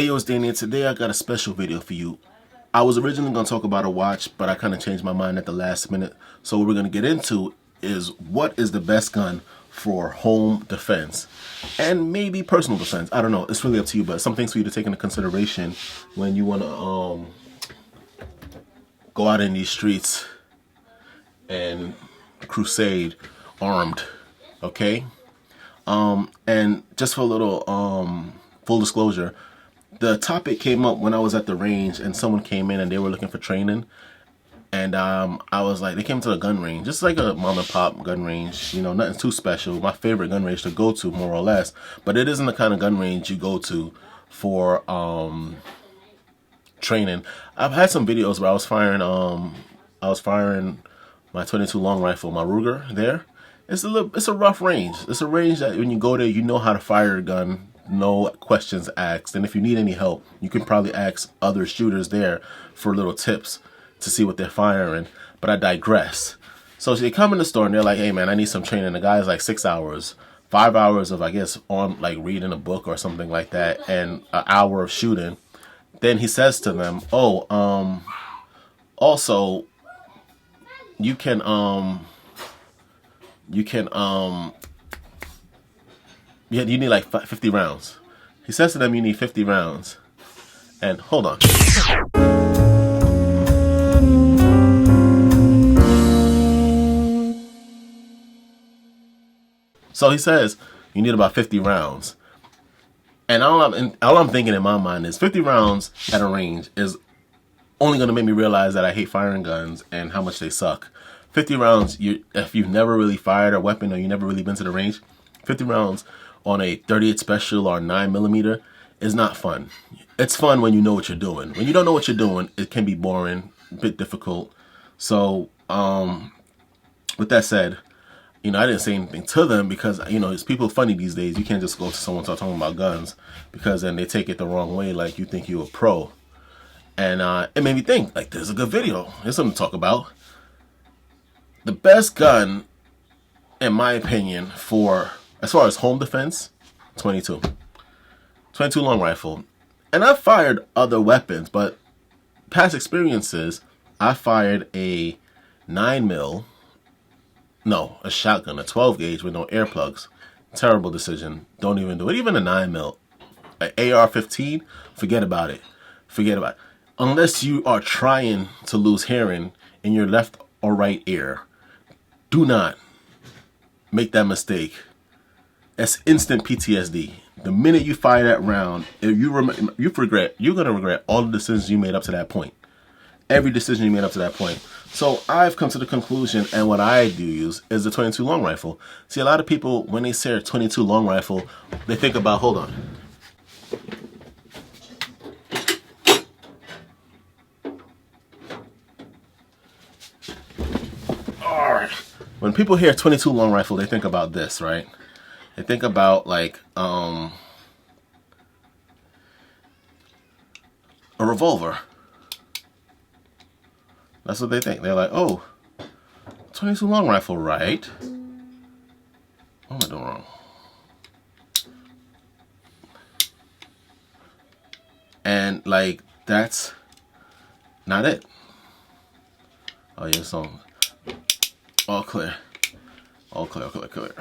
Hey yo, it's Daeni, and today I got a special video for you. I was originally going to talk about a watch, but I kind of changed my mind at the last minute. So what we're going to get into is what is the best gun for home defense and maybe personal defense. I don't know. It's really up to you, but some things for you to take into consideration when you want to go out in these streets and crusade armed, okay? And just for a little full disclosure, the topic came up when I was at the range and someone came in and they were looking for training. And I was like, they came to a gun range, just like a mom and pop gun range, you know, nothing too special. My favorite gun range to go to, more or less. But it isn't the kind of gun range you go to for training. I've had some videos where I was firing my 22 long rifle, my Ruger there. It's a rough range. It's a range that when you go there, you know how to fire a gun. No questions asked, and if you need any help, you can probably ask other shooters there for little tips to see what they're firing. But I digress. So they come in the store and they're like, hey man, I need some training. The guy's like 6 hours, 5 hours of, I guess, on like reading a book or something like that, and an hour of shooting. Then he says to them, oh, also you can yeah, you need like 50 rounds. He says to them, you need 50 rounds. And hold on. So he says, you need about 50 rounds. And all I'm thinking in my mind is 50 rounds at a range is only going to make me realize that I hate firing guns and how much they suck. 50 rounds, if you've never really fired a weapon or you've never really been to the range, 50 rounds on a 38 special or 9mm is not fun. It's fun when you know what you're doing. When you don't know what you're doing, it can be boring, a bit difficult. So, with that said, you know, I didn't say anything to them because, you know, it's people funny these days. You can't just go to someone and start talking about guns because then they take it the wrong way, like you think you're a pro. And it made me think, like, there's a good video. There's something to talk about. The best gun, in my opinion, as far as home defense, 22 long rifle. And I've fired other weapons, but past experiences, I fired a 9mm, no, a shotgun, a 12 gauge with no air plugs. Terrible decision. Don't even do it. Even a 9mm, an AR-15, forget about it. Forget about it. Unless you are trying to lose hearing in your left or right ear, do not make that mistake. That's instant PTSD. The minute you fire that round, if you're gonna regret all the decisions you made up to that point. Every decision you made up to that point. So I've come to the conclusion, and what I do use is the 22 long rifle. See, a lot of people, when they say a 22 long rifle, they think about, hold on. All right. When people hear 22 long rifle, they think about this, right? They think about like a revolver. That's what they think. They're like, oh, 22 long rifle, right? What am I doing wrong? And like, that's not it. Oh yeah, so all clear. All clear, clear.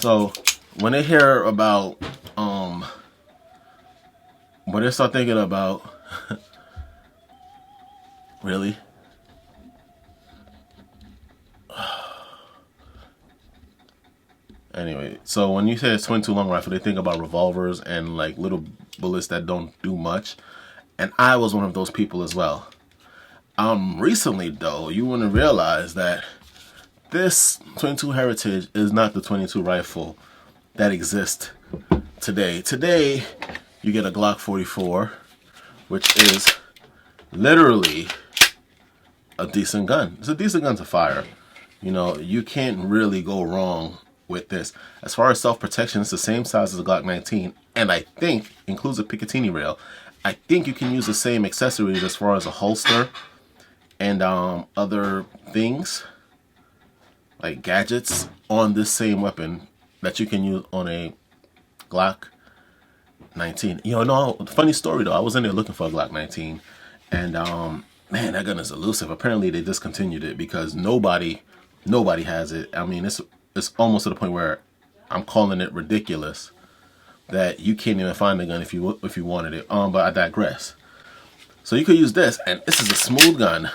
So when they hear about when they start thinking about really? Anyway, so when you say it's 22 long rifle, they think about revolvers and like little bullets that don't do much. And I was one of those people as well. Recently though, you want to realize that this 22 Heritage is not the 22 rifle that exists today. Today, you get a Glock 44, which is literally a decent gun. It's a decent gun to fire. You know, you can't really go wrong with this. As far as self-protection, it's the same size as a Glock 19, and I think includes a Picatinny rail. I think you can use the same accessories as far as a holster and other things like gadgets on this same weapon that you can use on a Glock 19. You know, no, funny story though. I was in there looking for a Glock 19, and man, that gun is elusive. Apparently, they discontinued it because nobody has it. I mean, it's almost to the point where I'm calling it ridiculous that you can't even find the gun if you wanted it. But I digress. So you could use this, and this is a smooth gun.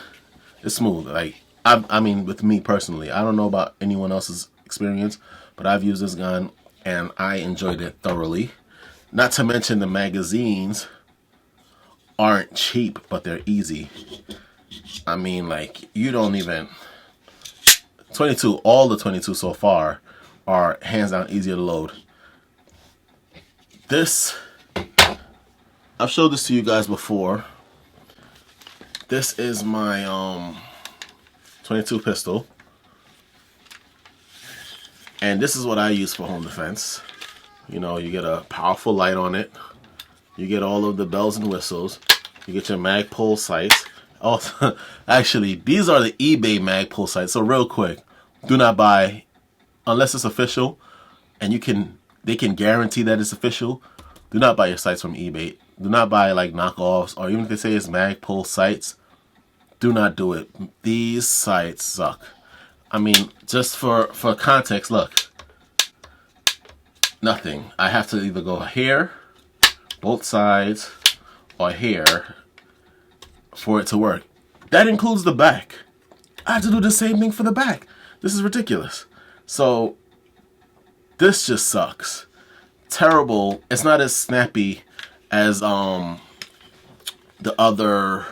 It's smooth. Like I mean, with me personally, I don't know about anyone else's experience, but I've used this gun and I enjoyed it thoroughly. Not to mention the magazines aren't cheap, but they're easy. I mean, like, you don't even 22. All the 22 so far are hands down easier to load. This, I've showed this to you guys before. This is my 22 pistol, and this is what I use for home defense. You know, you get a powerful light on it, you get all of the bells and whistles, you get your mag pull sights. Oh, actually, these are the eBay mag pull sights. So real quick, do not buy unless it's official, and they can guarantee that it's official. Do not buy your sights from eBay. Do not buy like knockoffs, or even if they say it's mag pull sights. Do not do it. These sights suck. I mean, just for context, look. Nothing. I have to either go here, both sides, or here for it to work. That includes the back. I have to do the same thing for the back. This is ridiculous. So, this just sucks. Terrible. It's not as snappy as the other...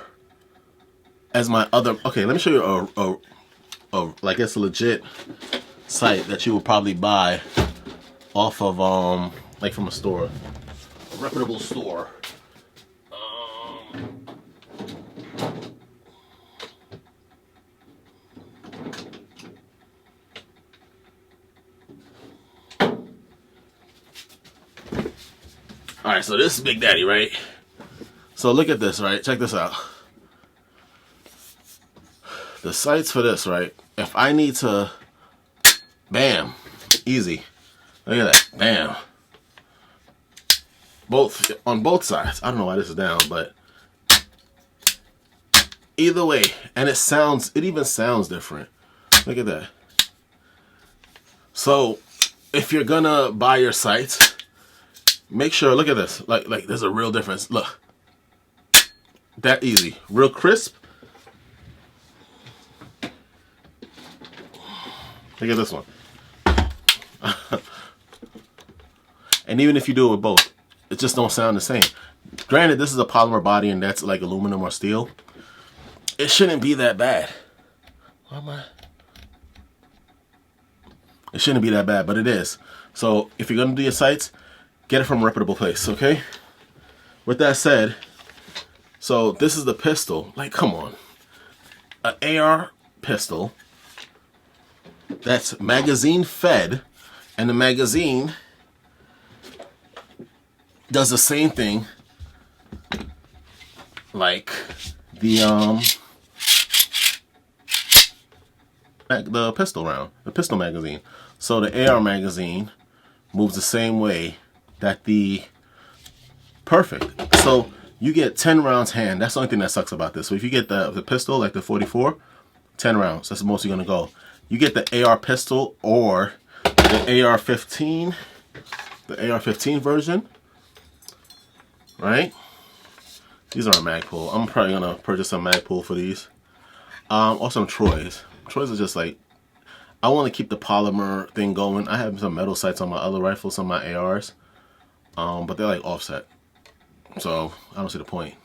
As my other, okay, let me show you like it's a legit site that you would probably buy off of like from a store, a reputable store. All right, so this is Big Daddy, right? So look at this, right? Check this out. The sights for this, right? If I need to, bam, easy. Look at that, bam. On both sides. I don't know why this is down, but either way, and it even sounds different. Look at that. So, if you're gonna buy your sights, make sure. Look at this. Like there's a real difference. Look, that easy, real crisp. Look at this one. And even if you do it with both, it just don't sound the same. Granted, this is a polymer body and that's like aluminum or steel. It shouldn't be that bad. Why am I? It shouldn't be that bad, but it is. So if you're going to do your sights, get it from a reputable place, okay? With that said, so this is the pistol. Like, come on. An AR pistol that's magazine fed, and the magazine does the same thing like the pistol round, the pistol magazine. So the AR magazine moves the same way that the perfect. So you get 10 rounds hand. That's the only thing that sucks about this. So if you get the pistol like the 44, 10 rounds. That's the most you're gonna go. You get the AR pistol or the AR-15, the AR-15 version, right? These are a mag pull. I'm probably gonna purchase some mag pull for these. Or some Troys. Troys are just like, I want to keep the polymer thing going. I have some metal sights on my other rifles, on my ARs, but they're like offset, so I don't see the point.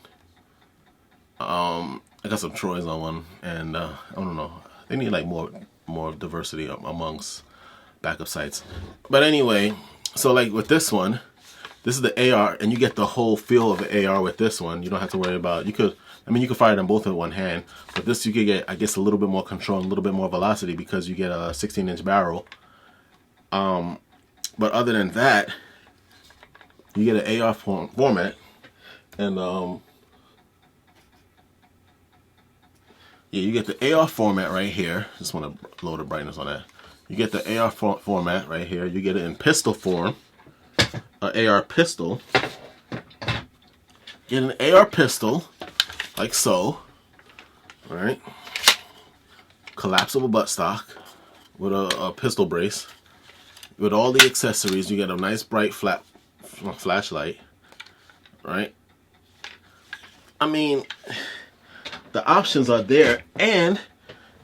I got some Troys on one, and I don't know. They need like more diversity amongst backup sights. But anyway, so like with this one, this is the AR, and you get the whole feel of the AR with this one. You don't have to worry about, you could fire them both in one hand, but this you could get, I guess, a little bit more control and a little bit more velocity because you get a 16-inch barrel. But other than that, you get an AR format, and yeah, you get the AR format right here. Just want to lower the brightness on that. You get the AR format right here. You get it in pistol form, an AR pistol, Get an AR pistol, like so, right? Collapsible buttstock with a pistol brace. With all the accessories, you get a nice bright flashlight, right? I mean, the options are there, and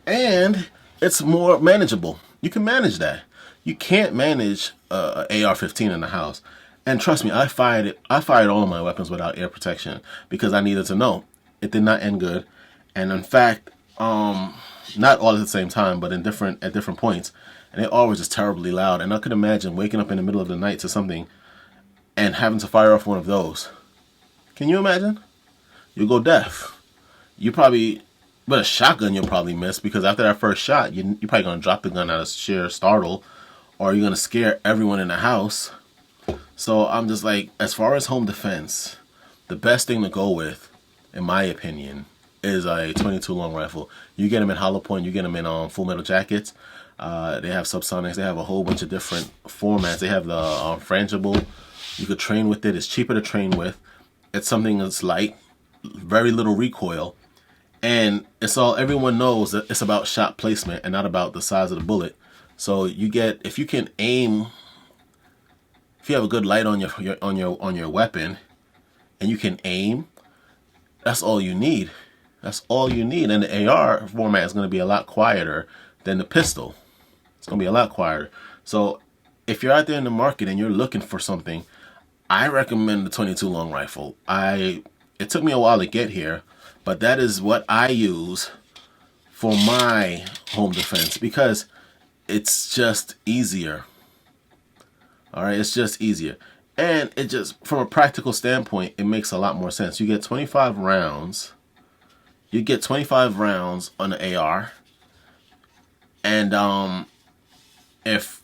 it's more manageable. You can manage that. You can't manage a AR-15 in the house. And trust me, I fired all of my weapons without air protection because I needed to know. It did not end good, and in fact, not all at the same time, but at different points, and they all were just terribly loud. And I could imagine waking up in the middle of the night to something and having to fire off one of those. Can you imagine? You go deaf. You probably, with a shotgun, you'll probably miss because after that first shot, you're probably gonna drop the gun out of sheer startle, or you're gonna scare everyone in the house. So I'm just like, as far as home defense, the best thing to go with, in my opinion, is a 22 long rifle. You get them in hollow point, you get them in Full Metal Jackets. They have subsonics. They have a whole bunch of different formats. They have the frangible. You could train with it. It's cheaper to train with. It's something that's light, very little recoil, and it's all. Everyone knows that it's about shot placement and not about the size of the bullet. So you get, if you can aim, if you have a good light on your weapon, and you can aim, that's all you need. That's all you need. And the AR format is going to be a lot quieter than the pistol. It's going to be a lot quieter. So if you're out there in the market and you're looking for something, I recommend the 22 long rifle. It took me a while to get here, but that is what I use for my home defense because it's just easier. All right, it's just easier. And it just, from a practical standpoint, it makes a lot more sense. You get 25 rounds. You get 25 rounds on the AR. And if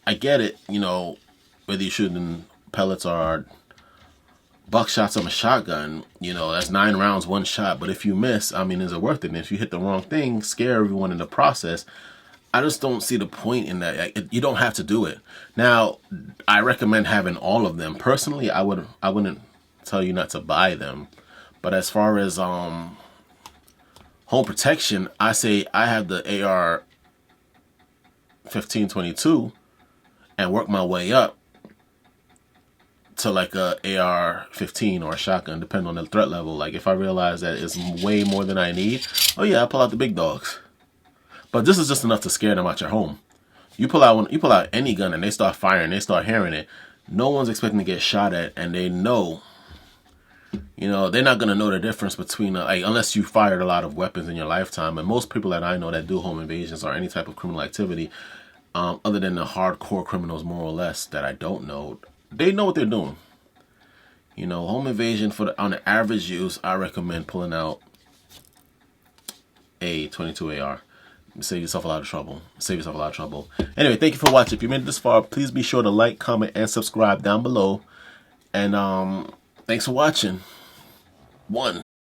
I get it, you know, whether you're shooting pellets or buckshots of a shotgun, you know, that's 9 rounds, 1 shot. But if you miss, I mean, is it worth it? And if you hit the wrong thing, scare everyone in the process, I just don't see the point in that. You don't have to do it. Now, I recommend having all of them. Personally, I wouldn't tell you not to buy them. But as far as home protection, I say I have the AR 1522 and work my way up to like a AR-15 or a shotgun, depending on the threat level. Like if I realize that it's way more than I need, oh yeah, I pull out the big dogs. But this is just enough to scare them out your home. You pull out any gun and they start firing, they start hearing it. No one's expecting to get shot at, and they know. You know, they're not gonna know the difference between like, unless you fired a lot of weapons in your lifetime. And most people that I know that do home invasions or any type of criminal activity, other than the hardcore criminals, more or less, that I don't know, they know what they're doing. You know, home invasion on the average use, I recommend pulling out a 22 AR. Save yourself a lot of trouble. Anyway, thank you for watching. If you made it this far, please be sure to like, comment, and subscribe down below. And thanks for watching. 1.